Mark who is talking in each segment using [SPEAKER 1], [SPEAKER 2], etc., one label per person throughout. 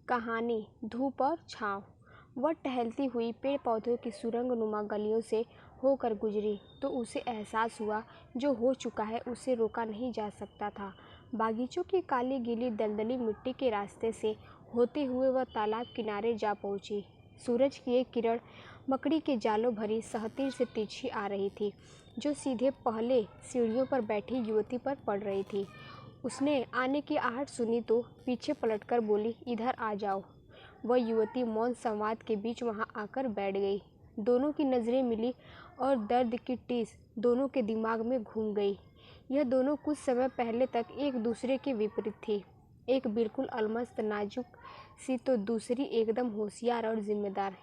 [SPEAKER 1] कहानी धूप और छाँव। वह टहलती हुई पेड़ पौधों की सुरंग नुमा गलियों से होकर गुजरी तो उसे एहसास हुआ जो हो चुका है उसे रोका नहीं जा सकता था। बागीचों की काली गीली दलदली मिट्टी के रास्ते से होते हुए वह तालाब किनारे जा पहुंची। सूरज की एक किरण मकड़ी के जालों भरी सहतीर से तिरछी आ रही थी जो सीधे पहले सीढ़ियों पर बैठी युवती पर पड़ रही थी। उसने आने की आहट सुनी तो पीछे पलटकर बोली, इधर आ जाओ। वह युवती मौन संवाद के बीच वहां आकर बैठ गई। दोनों की नज़रें मिली और दर्द की टीस दोनों के दिमाग में घूम गई। यह दोनों कुछ समय पहले तक एक दूसरे के विपरीत थी। एक बिल्कुल अलमस्त नाजुक सी तो दूसरी एकदम होशियार और जिम्मेदार।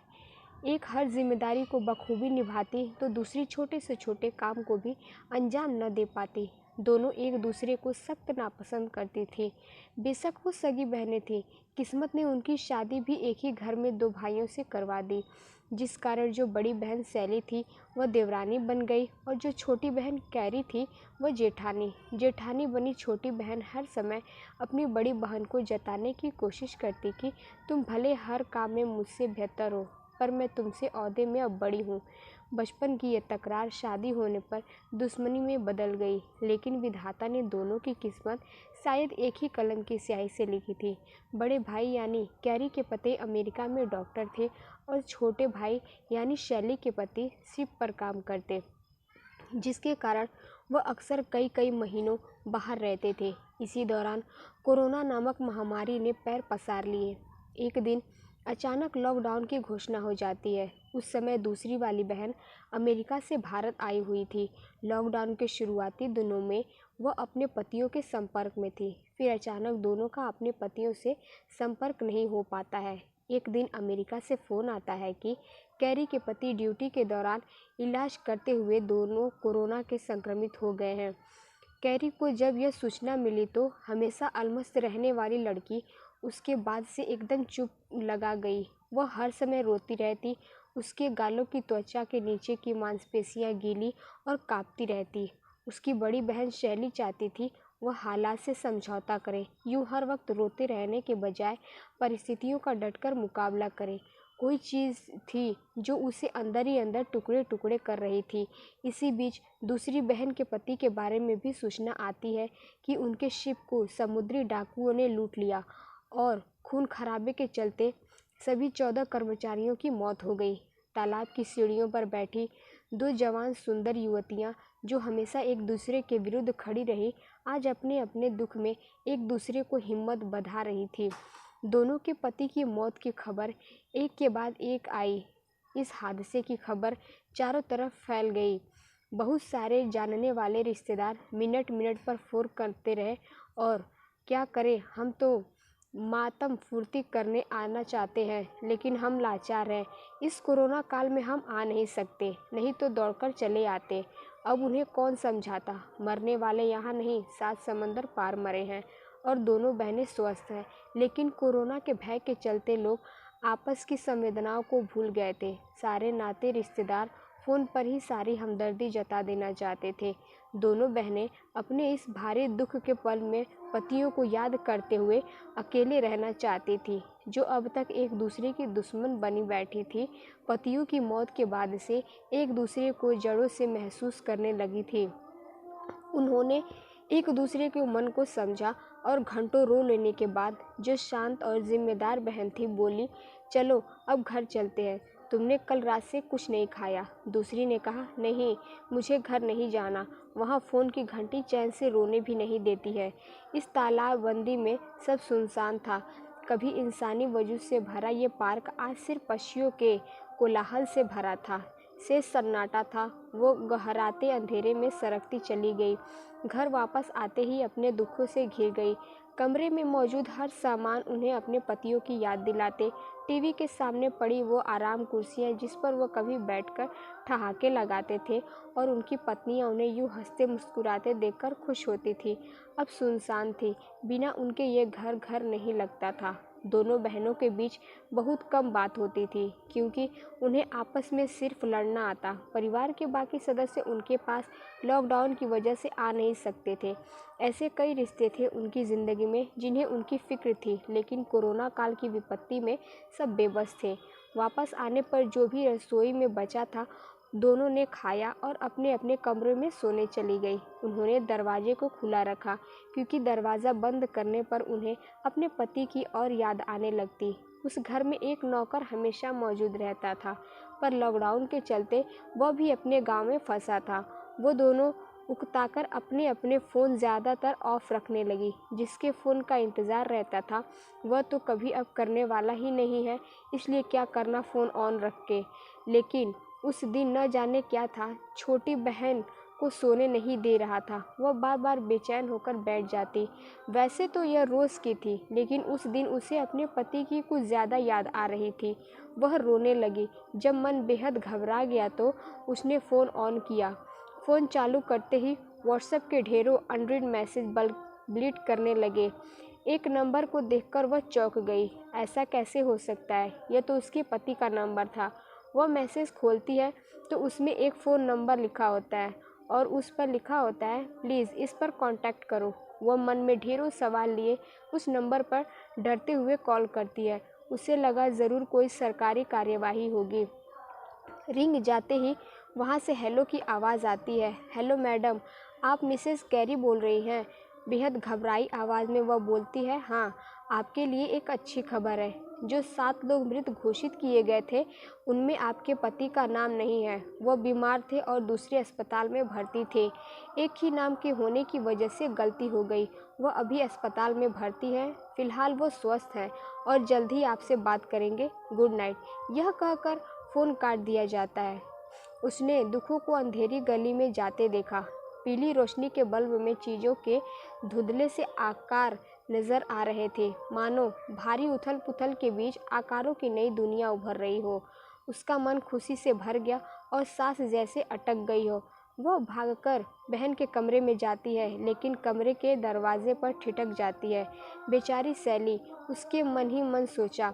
[SPEAKER 1] एक हर जिम्मेदारी को बखूबी निभाती तो दूसरी छोटे से छोटे काम को भी अंजाम न दे पाती। दोनों एक दूसरे को सख्त नापसंद करती थी। बेशक वो सगी बहनें थीं। किस्मत ने उनकी शादी भी एक ही घर में दो भाइयों से करवा दी, जिस कारण जो बड़ी बहन सैली थी वह देवरानी बन गई और जो छोटी बहन कैरी थी वह जेठानी बनी। छोटी बहन हर समय अपनी बड़ी बहन को जताने की कोशिश करती कि तुम भले हर काम में मुझसे बेहतर हो, पर मैं तुमसे ओहदे में अब बड़ी हूँ। बचपन की यह तकरार शादी होने पर दुश्मनी में बदल गई, लेकिन विधाता ने दोनों की किस्मत शायद एक ही कलम की स्याही से लिखी थी। बड़े भाई यानी कैरी के पति अमेरिका में डॉक्टर थे और छोटे भाई यानी शैली के पति शिप पर काम करते, जिसके कारण वह अक्सर कई कई महीनों बाहर रहते थे। इसी दौरान कोरोना नामक महामारी ने पैर पसार लिए। एक दिन अचानक लॉकडाउन की घोषणा हो जाती है। उस समय दूसरी वाली बहन अमेरिका से भारत आई हुई थी। लॉकडाउन के शुरुआती दिनों में वह अपने पतियों के संपर्क में थी। फिर अचानक दोनों का अपने पतियों से संपर्क नहीं हो पाता है। एक दिन अमेरिका से फ़ोन आता है कि कैरी के पति ड्यूटी के दौरान इलाज करते हुए दोनों कोरोना के संक्रमित हो गए हैं। कैरी को जब यह सूचना मिली तो हमेशा अलमस्त रहने वाली लड़की उसके बाद से एकदम चुप लगा गई। वह हर समय रोती रहती। उसके गालों की त्वचा के नीचे की मांसपेशियां गीली और कांपती रहती। उसकी बड़ी बहन शैली चाहती थी वह हालात से समझौता करे, यूं हर वक्त रोते रहने के बजाय परिस्थितियों का डटकर मुकाबला करे। कोई चीज़ थी जो उसे अंदर ही अंदर टुकड़े टुकड़े कर रही थी। इसी बीच दूसरी बहन के पति के बारे में भी सूचना आती है कि उनके शिप को समुद्री डाकुओं ने लूट लिया और खून खराबे के चलते सभी 14 कर्मचारियों की मौत हो गई। तालाब की सीढ़ियों पर बैठी दो जवान सुंदर युवतियां जो हमेशा एक दूसरे के विरुद्ध खड़ी रही, आज अपने अपने दुख में एक दूसरे को हिम्मत बंधा रही थी। दोनों के पति की मौत की खबर एक के बाद एक आई। इस हादसे की खबर चारों तरफ फैल गई। बहुत सारे जानने वाले रिश्तेदार मिनट मिनट पर फ़ोन करते रहे और क्या करें, हम तो मातम फुर्ती करने आना चाहते हैं, लेकिन हम लाचार हैं। इस कोरोना काल में हम आ नहीं सकते, नहीं तो दौड़कर चले आते। अब उन्हें कौन समझाता। मरने वाले यहाँ नहीं, 7 समंदर पार मरे हैं और दोनों बहनें स्वस्थ हैं। लेकिन कोरोना के भय के चलते लोग आपस की संवेदनाओं को भूल गए थे। सारे नाते रिश्तेदार फ़ोन पर ही सारी हमदर्दी जता देना चाहते थे। दोनों बहनें अपने इस भारी दुख के पल में पतियों को याद करते हुए अकेले रहना चाहती थी, जो अब तक एक दूसरे की दुश्मन बनी बैठी थी। पतियों की मौत के बाद से एक दूसरे को जड़ों से महसूस करने लगी थी। उन्होंने एक दूसरे के मन को समझा और घंटों रो लेने के बाद जो शांत और जिम्मेदार बहन थी बोली, चलो अब घर चलते हैं। तुमने कल रात से कुछ नहीं खाया। दूसरी ने कहा, नहीं, मुझे घर नहीं जाना। वहाँ फ़ोन की घंटी चैन से रोने भी नहीं देती है। इस तालाबंदी में सब सुनसान था। कभी इंसानी वजूद से भरा ये पार्क आज सिर्फ पक्षियों के कोलाहल से भरा था। शेष सन्नाटा था। वो गहराते अंधेरे में सरकती चली गई। घर वापस आते ही अपने दुखों से घिर गई। कमरे में मौजूद हर सामान उन्हें अपने पतियों की याद दिलाते। टीवी के सामने पड़ी वो आराम कुर्सियाँ जिस पर वो कभी बैठकर ठहाके लगाते थे और उनकी पत्नियाँ उन्हें यूँ हंसते मुस्कुराते देखकर खुश होती थी, अब सुनसान थी। बिना उनके ये घर घर नहीं लगता था। दोनों बहनों के बीच बहुत कम बात होती थी क्योंकि उन्हें आपस में सिर्फ लड़ना आता। परिवार के बाकी सदस्य उनके पास लॉकडाउन की वजह से आ नहीं सकते थे। ऐसे कई रिश्ते थे उनकी ज़िंदगी में जिन्हें उनकी फिक्र थी, लेकिन कोरोना काल की विपत्ति में सब बेबस थे। वापस आने पर जो भी रसोई में बचा था दोनों ने खाया और अपने अपने कमरे में सोने चली गई। उन्होंने दरवाजे को खुला रखा क्योंकि दरवाज़ा बंद करने पर उन्हें अपने पति की और याद आने लगती। उस घर में एक नौकर हमेशा मौजूद रहता था, पर लॉकडाउन के चलते वह भी अपने गांव में फंसा था। वो दोनों उकताकर अपने अपने फ़ोन ज़्यादातर ऑफ रखने लगी। जिसके फ़ोन का इंतज़ार रहता था वह तो कभी अब करने वाला ही नहीं है, इसलिए क्या करना फ़ोन ऑन रख के। लेकिन उस दिन न जाने क्या था, छोटी बहन को सोने नहीं दे रहा था। वह बार बार बेचैन होकर बैठ जाती। वैसे तो यह रोज़ की थी, लेकिन उस दिन उसे अपने पति की कुछ ज़्यादा याद आ रही थी। वह रोने लगी। जब मन बेहद घबरा गया तो उसने फ़ोन ऑन किया। फ़ोन चालू करते ही व्हाट्सएप के ढेरों अनरीड मैसेज ब्लीड करने लगे। एक नंबर को देखकर वह चौंक गई। ऐसा कैसे हो सकता है? यह तो उसके पति का नंबर था। वह मैसेज खोलती है तो उसमें एक फ़ोन नंबर लिखा होता है और उस पर लिखा होता है प्लीज़ इस पर कांटेक्ट करो। वह मन में ढेरों सवाल लिए उस नंबर पर डरते हुए कॉल करती है। उसे लगा ज़रूर कोई सरकारी कार्यवाही होगी। रिंग जाते ही वहाँ से हेलो की आवाज़ आती है। हेलो मैडम, आप मिसेस कैरी बोल रही हैं? बेहद घबराई आवाज़ में वह बोलती है, हाँ, आपके लिए एक अच्छी खबर है। जो 7 लोग मृत घोषित किए गए थे उनमें आपके पति का नाम नहीं है। वह बीमार थे और दूसरे अस्पताल में भर्ती थे। एक ही नाम के होने की वजह से गलती हो गई। वह अभी अस्पताल में भर्ती है। फ़िलहाल वो स्वस्थ है और जल्द ही आपसे बात करेंगे। Good night. यह कहकर फ़ोन काट दिया जाता है। उसने दुखों को अंधेरी गली में जाते देखा। पीली रोशनी के बल्ब में चीज़ों के धुंधले से आकार नज़र आ रहे थे, मानो भारी उथल पुथल के बीच आकारों की नई दुनिया उभर रही हो। उसका मन खुशी से भर गया और सांस जैसे अटक गई हो। वह भागकर बहन के कमरे में जाती है, लेकिन कमरे के दरवाजे पर ठिठक जाती है। बेचारी सैली, उसके मन ही मन सोचा,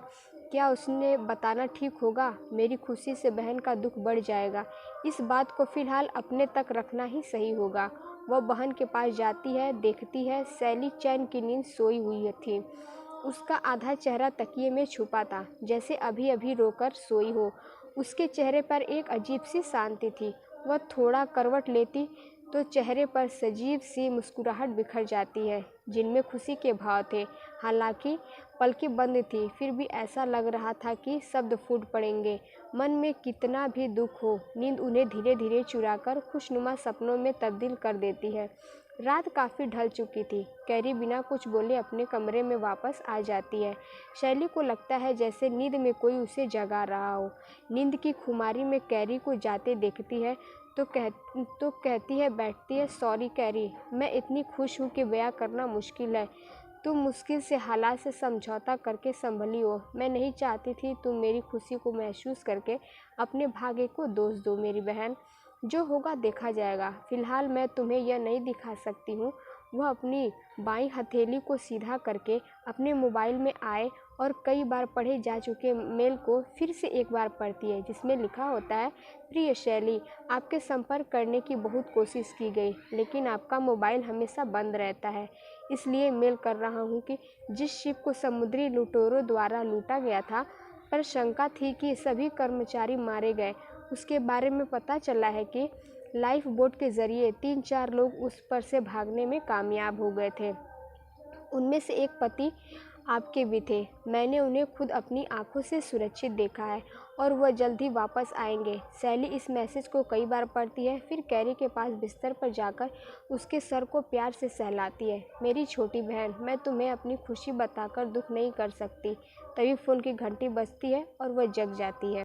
[SPEAKER 1] क्या उसने बताना ठीक होगा? मेरी खुशी से बहन का दुख बढ़ जाएगा। इस बात को फ़िलहाल अपने तक रखना ही सही होगा। वह बहन के पास जाती है, देखती है सैली चैन की नींद सोई हुई थी। उसका आधा चेहरा तकिए में छुपा था, जैसे अभी अभी रोकर सोई हो। उसके चेहरे पर एक अजीब सी शांति थी। वह थोड़ा करवट लेती तो चेहरे पर सजीव सी मुस्कुराहट बिखर जाती है, जिनमें खुशी के भाव थे। हालांकि पलकें बंद थी, फिर भी ऐसा लग रहा था कि शब्द फूट पड़ेंगे। मन में कितना भी दुख हो, नींद उन्हें धीरे धीरे चुराकर खुशनुमा सपनों में तब्दील कर देती है। रात काफ़ी ढल चुकी थी। कैरी बिना कुछ बोले अपने कमरे में वापस आ जाती है। शैली को लगता है जैसे नींद में कोई उसे जगा रहा हो। नींद की खुमारी में कैरी को जाते देखती है तो कहती है, बैठती है, सॉरी कैरी, मैं इतनी खुश हूँ कि बयां करना मुश्किल है। तुम मुश्किल से हालात से समझौता करके संभली हो। मैं नहीं चाहती थी तुम मेरी खुशी को महसूस करके अपने भाग्य को दोष दो। मेरी बहन, जो होगा देखा जाएगा। फ़िलहाल मैं तुम्हें यह नहीं दिखा सकती हूँ। वह अपनी बाईं हथेली को सीधा करके अपने मोबाइल में आए और कई बार पढ़े जा चुके मेल को फिर से एक बार पढ़ती है, जिसमें लिखा होता है, प्रिय शैली, आपके संपर्क करने की बहुत कोशिश की गई, लेकिन आपका मोबाइल हमेशा बंद रहता है। इसलिए मेल कर रहा हूँ कि जिस शिप को समुद्री लुटेरों द्वारा लूटा गया था, पर शंका थी कि सभी कर्मचारी मारे गए, उसके बारे में पता चला है कि लाइफ बोट के ज़रिए 3-4 लोग उस पर से भागने में कामयाब हो गए थे। उनमें से एक पति आपके भी थे। मैंने उन्हें खुद अपनी आंखों से सुरक्षित देखा है और वह जल्द ही वापस आएंगे। सैली इस मैसेज को कई बार पढ़ती है, फिर कैरी के पास बिस्तर पर जाकर उसके सर को प्यार से सहलाती है। मेरी छोटी बहन, मैं तुम्हें अपनी खुशी बताकर दुख नहीं कर सकती। तभी फ़ोन की घंटी बजती है और वह जग जाती है।